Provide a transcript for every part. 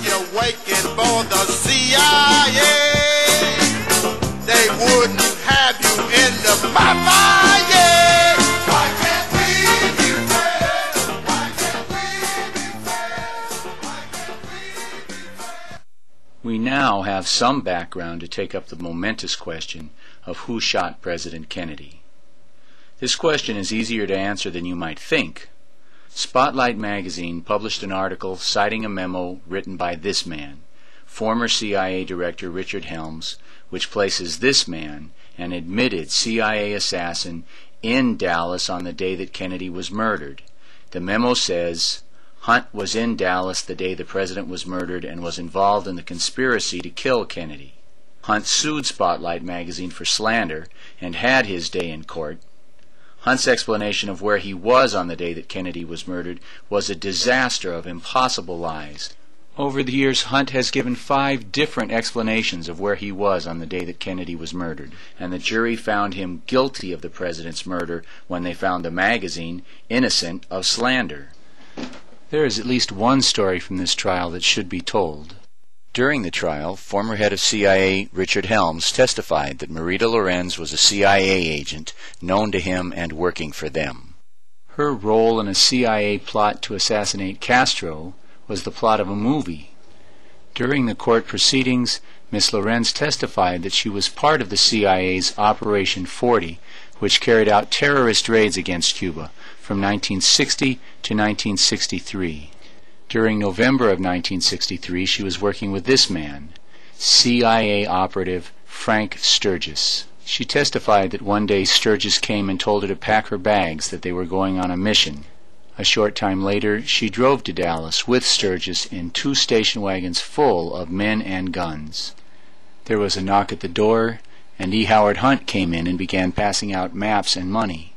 you're working for the CIA. They wouldn't have you in the fire. Why can't we be friends? Why can't we be friends? Why can't we be friends? We now have some background to take up the momentous question of who shot President Kennedy. This question is easier to answer than you might think. Spotlight magazine published an article citing a memo written by this man, former CIA Director Richard Helms, which places this man, an admitted CIA assassin, in Dallas on the day that Kennedy was murdered. The memo says, Hunt was in Dallas the day the president was murdered and was involved in the conspiracy to kill Kennedy. Hunt sued Spotlight magazine for slander and had his day in court. Hunt's explanation of where he was on the day that Kennedy was murdered was a disaster of impossible lies. Over the years, Hunt has given 5 different explanations of where he was on the day that Kennedy was murdered, and the jury found him guilty of the president's murder when they found the magazine innocent of slander. There is at least one story from this trial that should be told. During the trial, former head of CIA Richard Helms testified that Marita Lorenz was a CIA agent known to him and working for them. Her role in a CIA plot to assassinate Castro was the plot of a movie. During the court proceedings, Miss Lorenz testified that she was part of the CIA's Operation 40, which carried out terrorist raids against Cuba from 1960 to 1963. During November of 1963, she was working with this man, CIA operative Frank Sturgis. She testified that one day Sturgis came and told her to pack her bags, that they were going on a mission. A short time later, she drove to Dallas with Sturgis in 2 station wagons full of men and guns. There was a knock at the door, and E. Howard Hunt came in and began passing out maps and money.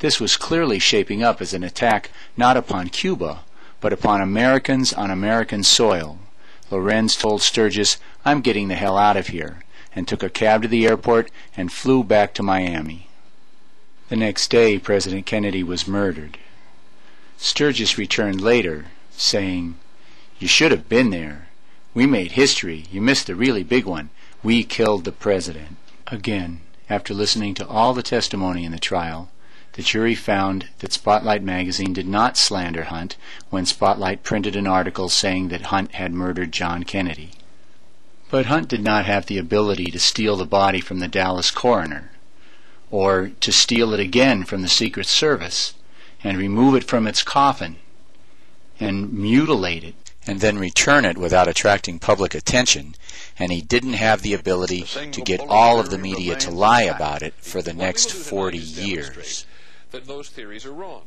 This was clearly shaping up as an attack not upon Cuba, but upon Americans on American soil. Lorenz told Sturgis, "I'm getting the hell out of here," and took a cab to the airport and flew back to Miami. The next day, President Kennedy was murdered. Sturgis returned later, saying, "You should have been there. We made history. You missed the really big one. We killed the president." Again, after listening to all the testimony in the trial, the jury found that Spotlight magazine did not slander Hunt when Spotlight printed an article saying that Hunt had murdered John Kennedy. But Hunt did not have the ability to steal the body from the Dallas coroner, or to steal it again from the Secret Service, and remove it from its coffin, and mutilate it, and then return it without attracting public attention, and he didn't have the ability to get all of the media to lie about it for the next 40 years. That those theories are wrong.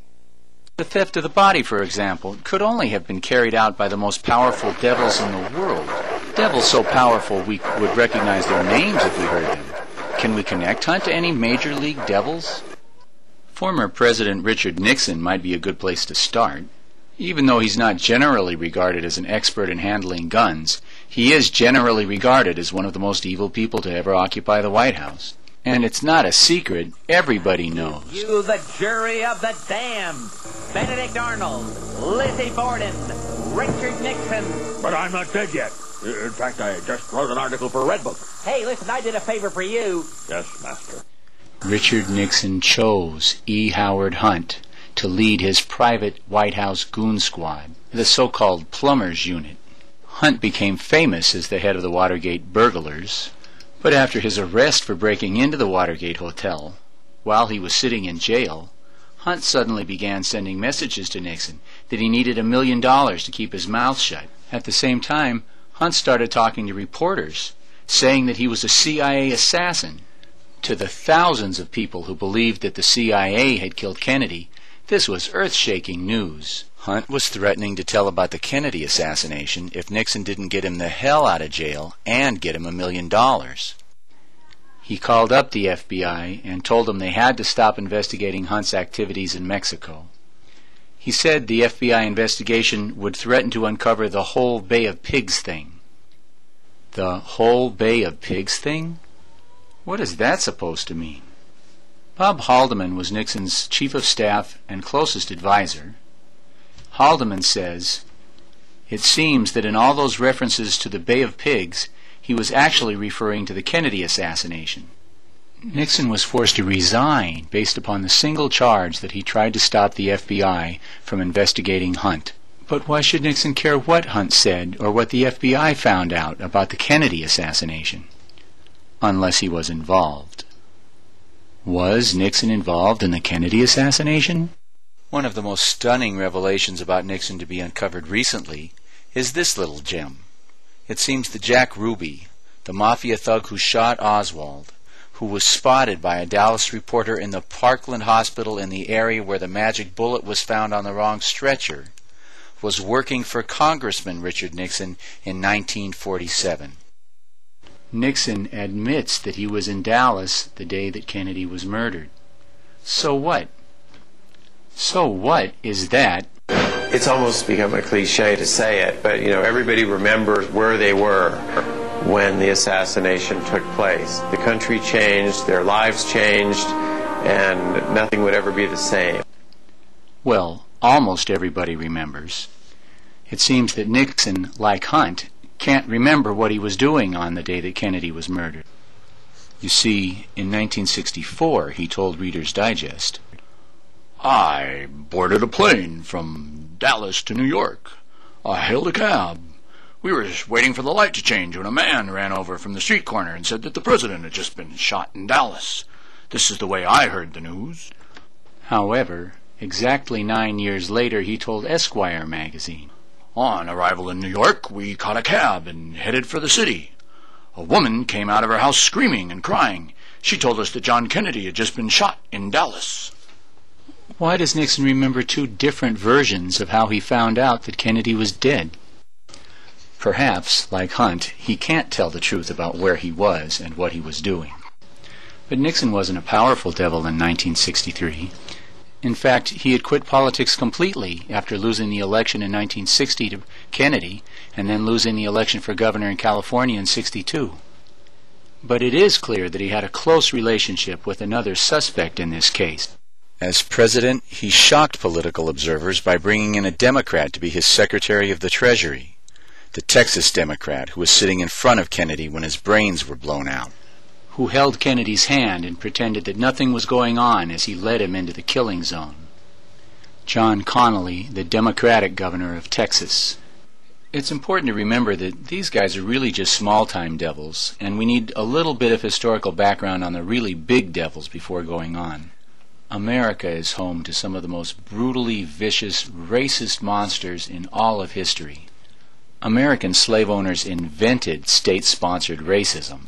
The theft of the body, for example, could only have been carried out by the most powerful devils in the world. Devils so powerful we would recognize their names if we heard them. Can we connect Hunt to any major league devils? Former President Richard Nixon might be a good place to start. Even though he's not generally regarded as an expert in handling guns, he is generally regarded as one of the most evil people to ever occupy the White House. And it's not a secret, everybody knows. You, the jury of the damned, Benedict Arnold, Lizzie Borden, Richard Nixon. But I'm not dead yet. In fact, I just wrote an article for Red Book. Hey, listen, I did a favor for you. Yes, Master. Richard Nixon chose E. Howard Hunt to lead his private White House goon squad, the so-called Plumbers Unit. Hunt became famous as the head of the Watergate burglars, but after his arrest for breaking into the Watergate Hotel, while he was sitting in jail, Hunt suddenly began sending messages to Nixon that he needed $1 million to keep his mouth shut. At the same time, Hunt started talking to reporters, saying that he was a CIA assassin. To the thousands of people who believed that the CIA had killed Kennedy, this was earth-shaking news. Hunt was threatening to tell about the Kennedy assassination if Nixon didn't get him the hell out of jail and get him $1 million. He called up the FBI and told them they had to stop investigating Hunt's activities in Mexico. He said the FBI investigation would threaten to uncover the whole Bay of Pigs thing. The whole Bay of Pigs thing? What is that supposed to mean? Bob Haldeman was Nixon's chief of staff and closest advisor. Haldeman says, It seems that in all those references to the Bay of Pigs, he was actually referring to the Kennedy assassination. Nixon was forced to resign based upon the single charge that he tried to stop the FBI from investigating Hunt. But why should Nixon care what Hunt said or what the FBI found out about the Kennedy assassination? Unless he was involved. Was Nixon involved in the Kennedy assassination? One of the most stunning revelations about Nixon to be uncovered recently is this little gem. It seems that Jack Ruby, the mafia thug who shot Oswald, who was spotted by a Dallas reporter in the Parkland Hospital in the area where the magic bullet was found on the wrong stretcher, was working for Congressman Richard Nixon in 1947. Nixon admits that he was in Dallas the day that Kennedy was murdered. So what? So what is that? It's almost become a cliche to say it, but everybody remembers where they were when the assassination took place. The country changed, their lives changed, and nothing would ever be the same. Well, almost everybody remembers. It seems that Nixon, like Hunt, can't remember what he was doing on the day that Kennedy was murdered. You see, in 1964, he told Reader's Digest, I boarded a plane from Dallas to New York. I hailed a cab. We were waiting for the light to change when a man ran over from the street corner and said that the president had just been shot in Dallas. This is the way I heard the news. However, exactly 9 years later, he told Esquire magazine, On arrival in New York, we caught a cab and headed for the city. A woman came out of her house screaming and crying. She told us that John Kennedy had just been shot in Dallas. Why does Nixon remember two different versions of how he found out that Kennedy was dead? Perhaps, like Hunt, he can't tell the truth about where he was and what he was doing. But Nixon wasn't a powerful devil in 1963. In fact, he had quit politics completely after losing the election in 1960 to Kennedy and then losing the election for governor in California in '62. But it is clear that he had a close relationship with another suspect in this case. As president, he shocked political observers by bringing in a Democrat to be his Secretary of the Treasury, the Texas Democrat who was sitting in front of Kennedy when his brains were blown out, who held Kennedy's hand and pretended that nothing was going on as he led him into the killing zone. John Connally, the Democratic governor of Texas. It's important to remember that these guys are really just small-time devils, and we need a little bit of historical background on the really big devils before going on. America is home to some of the most brutally vicious, racist monsters in all of history. American slave owners invented state-sponsored racism,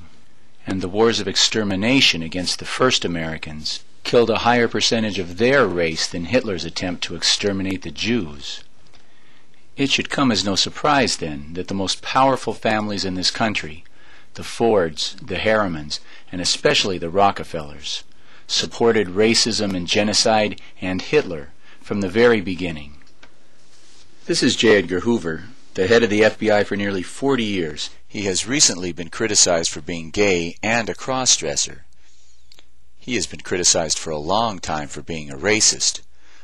and the wars of extermination against the first Americans killed a higher percentage of their race than Hitler's attempt to exterminate the Jews. It should come as no surprise, then, that the most powerful families in this country, the Fords, the Harrimans, and especially the Rockefellers, supported racism and genocide and Hitler from the very beginning. This is J. Edgar Hoover, the head of the FBI for nearly 40 years. He has recently been criticized for being gay and a cross-dresser. He has been criticized for a long time for being a racist,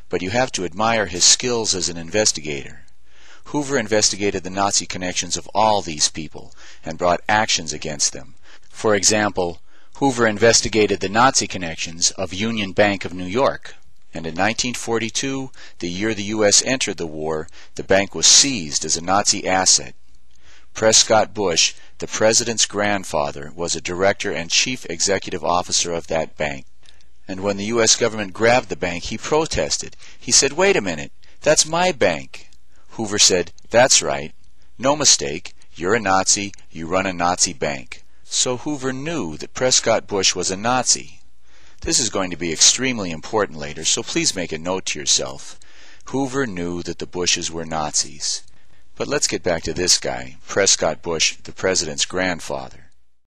but you have to admire his skills as an investigator. Hoover investigated the Nazi connections of all these people and brought actions against them. For example, Hoover investigated the Nazi connections of Union Bank of New York, and in 1942, the year the U.S. entered the war, the bank was seized as a Nazi asset. Prescott Bush, the president's grandfather, was a director and chief executive officer of that bank. And when the U.S. government grabbed the bank, he protested. He said, "Wait a minute, that's my bank." Hoover said, "That's right. No mistake. You're a Nazi. You run a Nazi bank." So Hoover knew that Prescott Bush was a Nazi. This is going to be extremely important later, so please make a note to yourself. Hoover knew that the Bushes were Nazis. But let's get back to this guy, Prescott Bush, the president's grandfather.